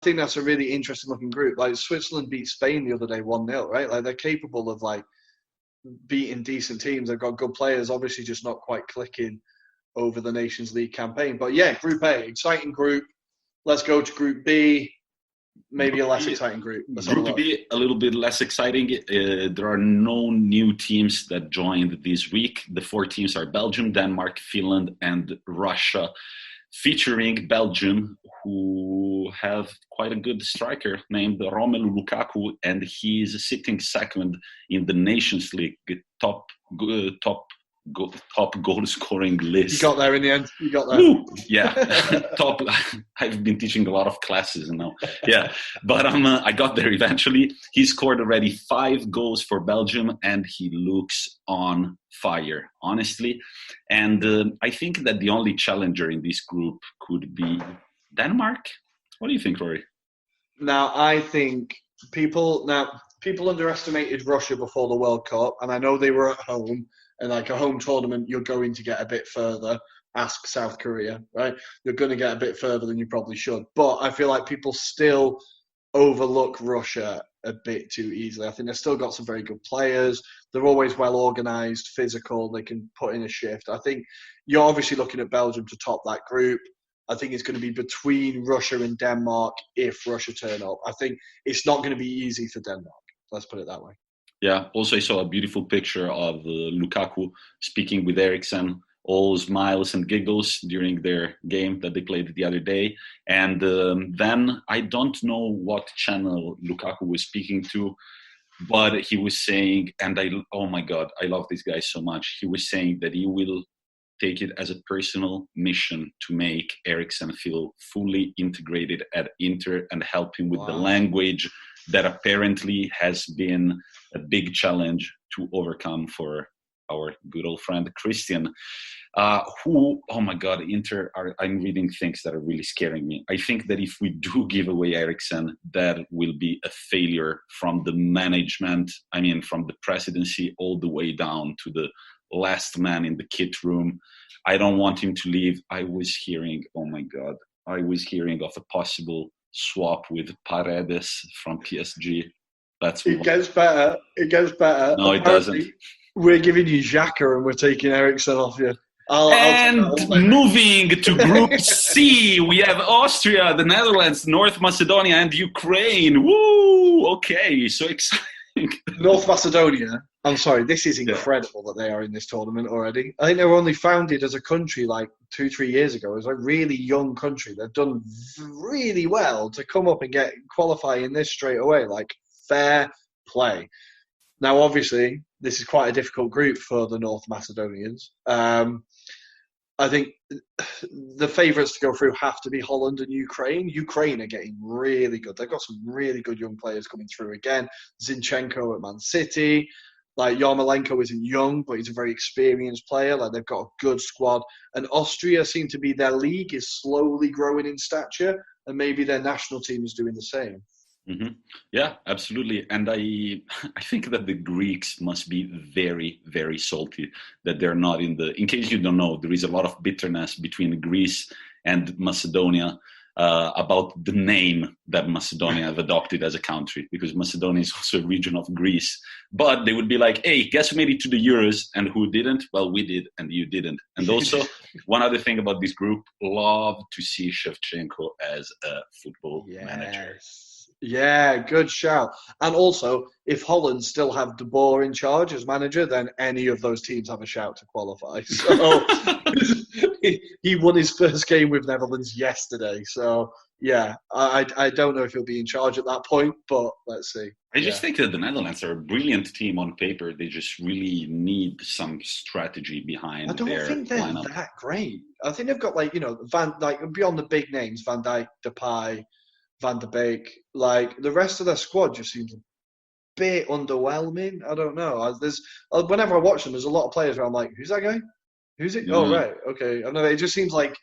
think that's a really interesting looking group. Like Switzerland beat Spain the other day 1-0, right? Like they're capable of like beating decent teams. They've got good players, obviously just not quite clicking over the Nations League campaign. But yeah, Group A, exciting group. Let's go to Group B. Maybe a less exciting group. Group B, a little bit less exciting. There are no new teams that joined this week. The 4 teams are Belgium, Denmark, Finland, and Russia, featuring Belgium, who have quite a good striker named Romelu Lukaku, and he's sitting second in the Nations League top goal scoring list. You got there in the end. You got there. Woo! Yeah, top. I've been teaching a lot of classes now. Yeah, but I got there eventually. He scored already 5 goals for Belgium, and he looks on fire, honestly. And I think that the only challenger in this group could be Denmark. What do you think, Rory? Now, I think people underestimated Russia before the World Cup, and I know they were at home. And like a home tournament, you're going to get a bit further. Ask South Korea, right? You're going to get a bit further than you probably should. But I feel like people still overlook Russia a bit too easily. I think they've still got some very good players. They're always well organised, physical. They can put in a shift. I think you're obviously looking at Belgium to top that group. I think it's going to be between Russia and Denmark if Russia turn up. I think it's not going to be easy for Denmark. Let's put it that way. Yeah, also I saw a beautiful picture of Lukaku speaking with Eriksen, all smiles and giggles during their game that they played the other day. And then I don't know what channel Lukaku was speaking to, but he was saying, and oh my God, I love this guy so much. He was saying that he will take it as a personal mission to make Eriksen feel fully integrated at Inter and help him with the language that apparently has been a big challenge to overcome for our good old friend Christian, who, oh my God, Inter I'm reading things that are really scaring me. I think that if we do give away Eriksen, that will be a failure from the management, from the presidency all the way down to the last man in the kit room. I don't want him to leave. I was hearing of a possible swap with Paredes from PSG. It gets better. No, it doesn't. We're giving you Xhaka and we're taking Eriksen off you. Moving to Group C, we have Austria, the Netherlands, North Macedonia, and Ukraine. Woo! Okay, so exciting. North Macedonia, I'm sorry, this is incredible that they are in this tournament already. I think they were only founded as a country like 2-3 years ago. It was a really young country. They've done really well to come up and qualify in this straight away. Like, fair play. Now, obviously, this is quite a difficult group for the North Macedonians. I think the favourites to go through have to be Holland and Ukraine. Ukraine are getting really good. They've got some really good young players coming through again. Zinchenko at Man City. Like, Yarmolenko isn't young, but he's a very experienced player. Like, they've got a good squad. And Austria seem to be, their league is slowly growing in stature, and maybe their national team is doing the same. Mm-hmm. Yeah, absolutely. And I think that the Greeks must be very, very salty that they're not in case you don't know, there is a lot of bitterness between Greece and Macedonia about the name that Macedonia have adopted as a country, because Macedonia is also a region of Greece. But they would be like, hey, guess who made it to the Euros and who didn't? Well, we did and you didn't. And also, one other thing about this group, love to see Shevchenko as a football manager. Yeah, good shout. And also, if Holland still have De Boer in charge as manager, then any of those teams have a shout to qualify. So he won his first game with Netherlands yesterday. So yeah, I don't know if he'll be in charge at that point, but let's see. I just think that the Netherlands are a brilliant team on paper. They just really need some strategy behind their lineup. I don't think they're that great. I think they've got beyond the big names, Van Dijk, Depay, Van de Beek, like the rest of their squad just seems a bit underwhelming. I don't know. Whenever I watch them, there's a lot of players where I'm like, who's that guy? Who's it? Oh, right. Okay. I know. It just seems like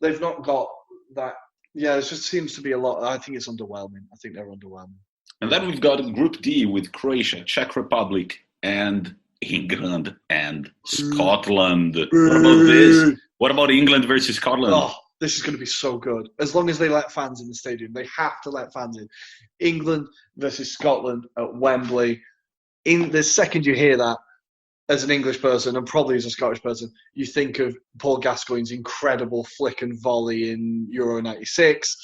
they've not got that. Yeah, it just seems to be a lot. I think it's underwhelming. I think they're underwhelming. And then we've got Group D with Croatia, Czech Republic, and England and Scotland. What about this? What about England versus Scotland? Oh, this is going to be so good. As long as they let fans in the stadium, they have to let fans in. England versus Scotland at Wembley. In the second you hear that, as an English person and probably as a Scottish person, you think of Paul Gascoigne's incredible flick and volley in Euro 96.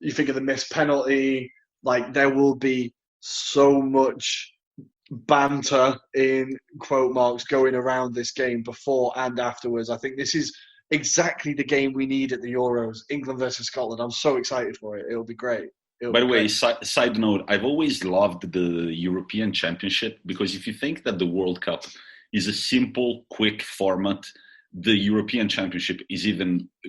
You think of the missed penalty. Like, there will be so much banter in quote marks going around this game before and afterwards. I think this is exactly the game we need at the Euros, England versus Scotland. I'm so excited for it. It'll be great. By the way, side note, I've always loved the European Championship because if you think that the World Cup is a simple, quick format, the European Championship is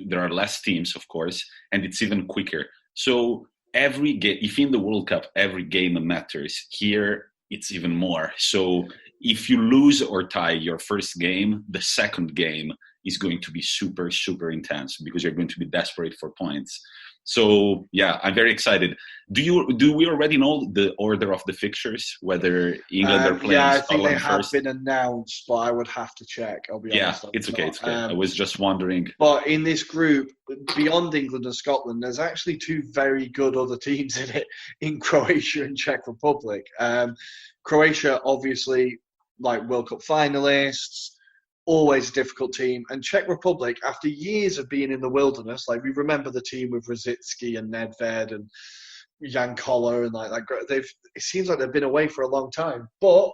there are less teams, of course, and it's even quicker. So every game, if in the World Cup, every game matters, here it's even more. So if you lose or tie your first game, the second game is going to be super, super intense because you're going to be desperate for points. So yeah, I'm very excited. Do we already know the order of the fixtures? Whether England are playing? Yeah, I think Scotland they have first? been announced, but I would have to check. I'll be honest. It's okay. It's okay. I was just wondering. But in this group, beyond England and Scotland, there's actually two very good other teams in it, in Croatia and Czech Republic. Croatia, obviously, like World Cup finalists. Always a difficult team. And Czech Republic, after years of being in the wilderness, like we remember the team with Rosicky and Nedved and Jan Koller and like that. It seems like they've been away for a long time. But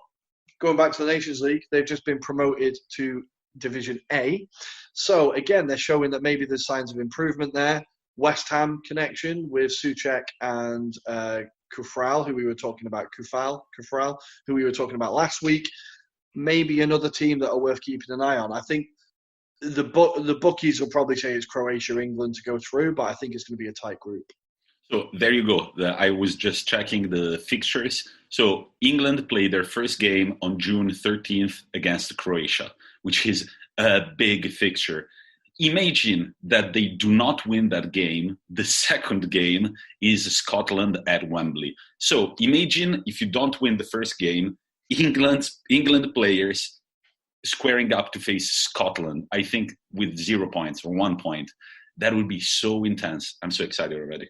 going back to the Nations League, they've just been promoted to Division A. So again, they're showing that maybe there's signs of improvement there. West Ham connection with Souček and Kufral, who we were talking about, Kufral, who we were talking about last week. Maybe another team that are worth keeping an eye on. I think the bookies will probably say it's Croatia, England to go through, but I think it's going to be a tight group. So there you go. I was just checking the fixtures. So England played their first game on June 13th against Croatia, which is a big fixture. Imagine that they do not win that game. The second game is Scotland at Wembley. So imagine if you don't win the first game, England players squaring up to face Scotland, I think with 0 points or 1 point. That would be so intense. I'm so excited already.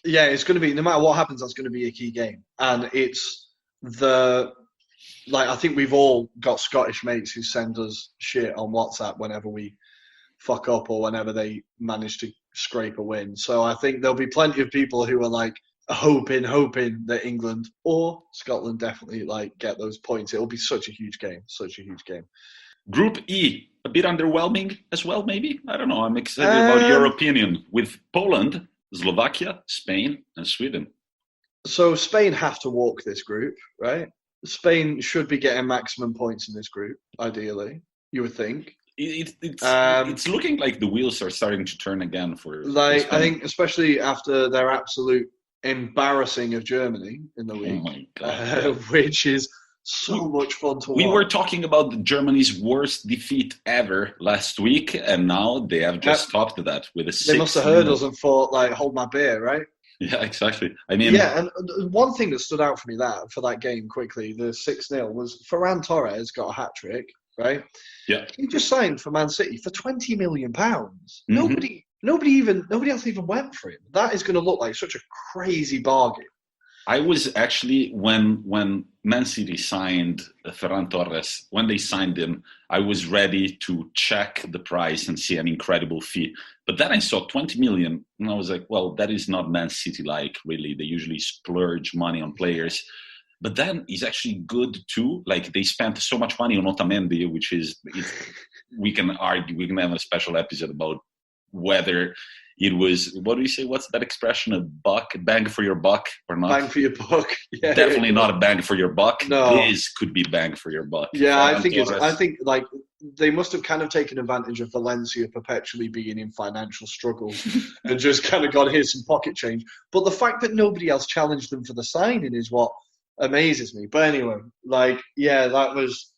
Yeah, it's going to be, no matter what happens, that's going to be a key game. And it's I think we've all got Scottish mates who send us shit on WhatsApp whenever we fuck up or whenever they manage to scrape a win. So I think there'll be plenty of people who are like, hoping that England or Scotland definitely like get those points. It'll be such a huge game. Group E, a bit underwhelming as well, maybe. I don't know. I'm excited about your opinion with Poland, Slovakia, Spain, and Sweden. So Spain have to walk this group, right? Spain should be getting maximum points in this group, ideally. You would think. It's looking like the wheels are starting to turn again for Spain. I think especially after their absolute embarrassing of Germany in the week, oh my God. Which is so much fun to watch. We were talking about Germany's worst defeat ever last week, and now they have just topped that with a 6-0. They must have heard us and thought, like, hold my beer, right? Yeah, exactly. I mean, yeah, and one thing that stood out for me for that game quickly, the 6-0, was Ferran Torres got a hat trick, right? Yeah, he just signed for Man City for £20 million. Mm-hmm. Nobody else even went for him. That is going to look like such a crazy bargain. I was actually, when Man City signed Ferran Torres, when they signed him, I was ready to check the price and see an incredible fee. But then I saw 20 million, and I was like, well, that is not Man City-like, really. They usually splurge money on players. But then he's actually good, too. Like, they spent so much money on Otamendi, which is, we can argue, we can have a special episode about whether it was, what do you say, what's that expression, bang for your buck or not? Bang for your buck. Yeah, definitely not a bang for your buck. No. This could be bang for your buck. Yeah, I think like they must have kind of taken advantage of Valencia perpetually being in financial struggle and just kind of gone, here's some pocket change. But the fact that nobody else challenged them for the signing is what amazes me. But anyway, like, yeah, that was,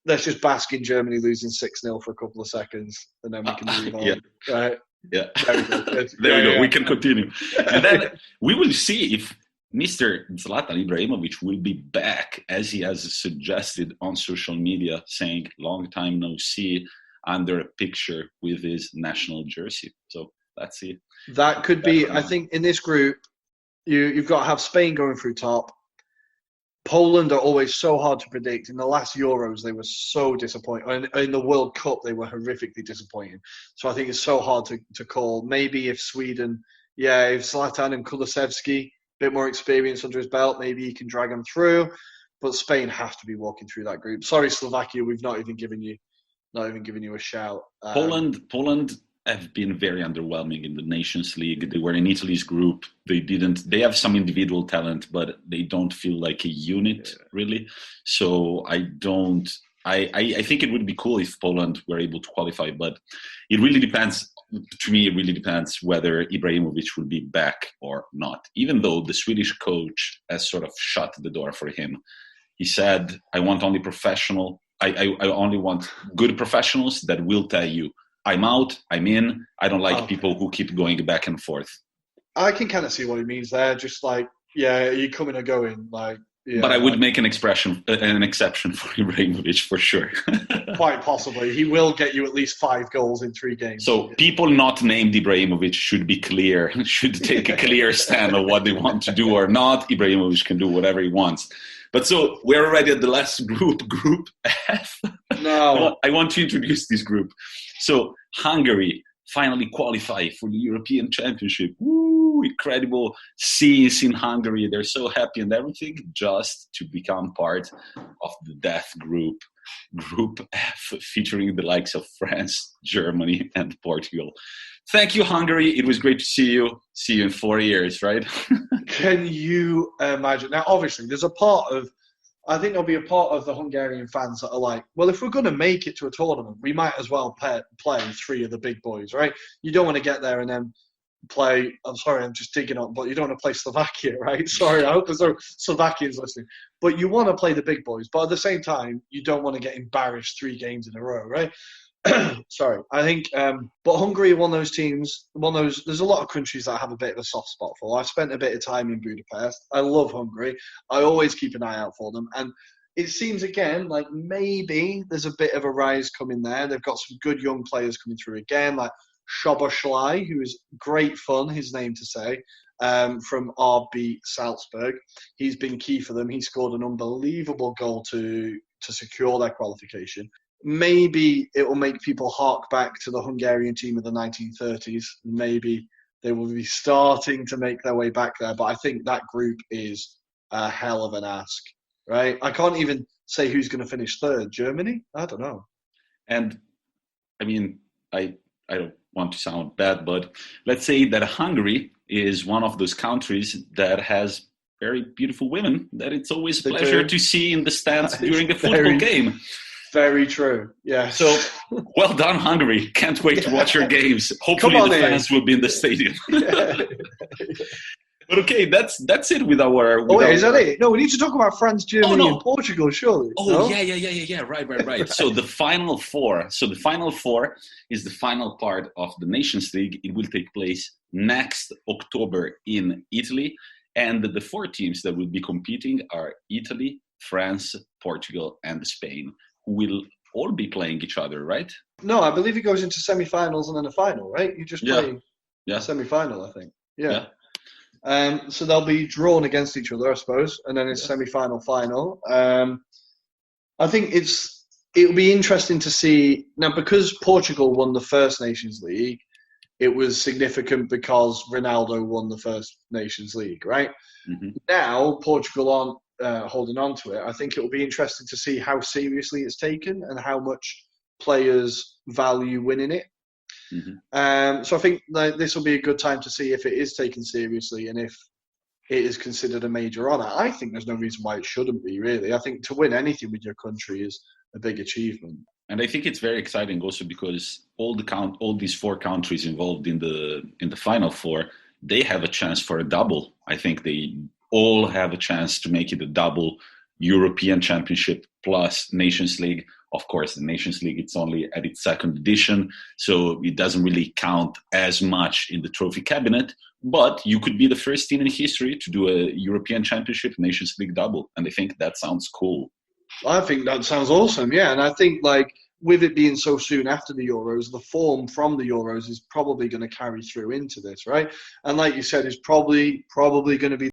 let's just bask in Germany losing 6-0 for a couple of seconds and then we can move on. Yeah. Right? Yeah. There we go. There we go. We can continue. And then we will see if Mr. Zlatan Ibrahimovic will be back, as he has suggested on social media, saying, long time no see. under a picture with his national jersey. So let's see. That could be, I think, in this group, you've got to have Spain going through top. Poland are always so hard to predict. In the last Euros, they were so disappointing. In the World Cup, they were horrifically disappointing. So I think it's so hard to call. Maybe if Sweden, if Zlatan and Kulusevski, a bit more experience under his belt, maybe he can drag them through. But Spain have to be walking through that group. Sorry, Slovakia, we've not even given you a shout. Poland have been very underwhelming in the Nations League. They were in Italy's group. They have some individual talent, but they don't feel like a unit, really. So I think it would be cool if Poland were able to qualify, but it really depends. To me, it really depends whether Ibrahimovic will be back or not, even though the Swedish coach has sort of shut the door for him. He said, I want only professional. I only want good professionals that will tell you, I'm out, I'm in. I don't like people who keep going back and forth. I can kind of see what he means there. Just like, you coming or going. Like, but I would make an exception for Ibrahimovic for sure. Quite possibly. He will get you at least 5 goals in 3 games. So people not named Ibrahimovic should be clear, should take a clear stand on what they want to do or not. Ibrahimovic can do whatever he wants. But so we're already at the last group, Group F. No. I want to introduce this group. So Hungary finally qualified for the European Championship. Woo, incredible scenes in Hungary. They're so happy and everything just to become part of the death group, Group F, featuring the likes of France, Germany, and Portugal. Thank you, Hungary. It was great to see you. See you in 4 years, right? Can you imagine? Now, obviously, I think there'll be a part of the Hungarian fans that are like, well, if we're going to make it to a tournament, we might as well play 3 of the big boys, right? You don't want to get there and then play, I'm sorry, I'm just digging up, but you don't want to play Slovakia, right? Sorry, I hope there's no Slovakians listening. But you want to play the big boys, but at the same time, you don't want to get embarrassed 3 games in a row, right? Sorry, I think, but Hungary are one of those teams, there's a lot of countries that I have a bit of a soft spot for. I've spent a bit of time in Budapest. I love Hungary. I always keep an eye out for them. And it seems, again, like maybe there's a bit of a rise coming there. They've got some good young players coming through again, like Szoboszlai, who is great fun, his name to say, from RB Salzburg. He's been key for them. He scored an unbelievable goal to secure their qualification. Maybe it will make people hark back to the Hungarian team of the 1930s. Maybe they will be starting to make their way back there. But I think that group is a hell of an ask, right? I can't even say who's going to finish third. Germany? I don't know. And, I mean, I don't want to sound bad, but let's say that Hungary is one of those countries that has very beautiful women that it's always a pleasure to see in the stands during a football game. Very true. Yeah. So, well done, Hungary. Can't wait to watch your games. Hopefully the fans will be in the stadium. But okay, that's it with our... is that it? No, we need to talk about France, Germany, and Portugal, surely. Oh, no? Yeah. Right. So the Final Four. So the Final Four is the final part of the Nations League. It will take place next October in Italy. And the 4 teams that will be competing are Italy, France, Portugal, and Spain, who will all be playing each other, right? No, I believe it goes into semi-finals and then a final, right? You just play semi-final, I think. Yeah. So they'll be drawn against each other, I suppose, and then it's semi-final, final. I think it'll be interesting to see now, because Portugal won the first Nations League. It was significant because Ronaldo won the first Nations League, right? Mm-hmm. Now Portugal aren't holding on to it. I think it will be interesting to see how seriously it's taken and how much players value winning it. Mm-hmm. So I think this will be a good time to see if it is taken seriously and if it is considered a major honour. I think there's no reason why it shouldn't be, really. I think to win anything with your country is a big achievement. And I think it's very exciting also because all these 4 countries involved in the Final Four, they have a chance for a double. I think they all have a chance to make it a double European Championship plus Nations League. Of course, the Nations League, it's only at its 2nd edition, so it doesn't really count as much in the trophy cabinet. But you could be the first team in history to do a European Championship Nations League double. And I think that sounds cool. I think that sounds awesome, yeah. And I think, with it being so soon after the Euros, the form from the Euros is probably going to carry through into this, right? And like you said, it's probably going to be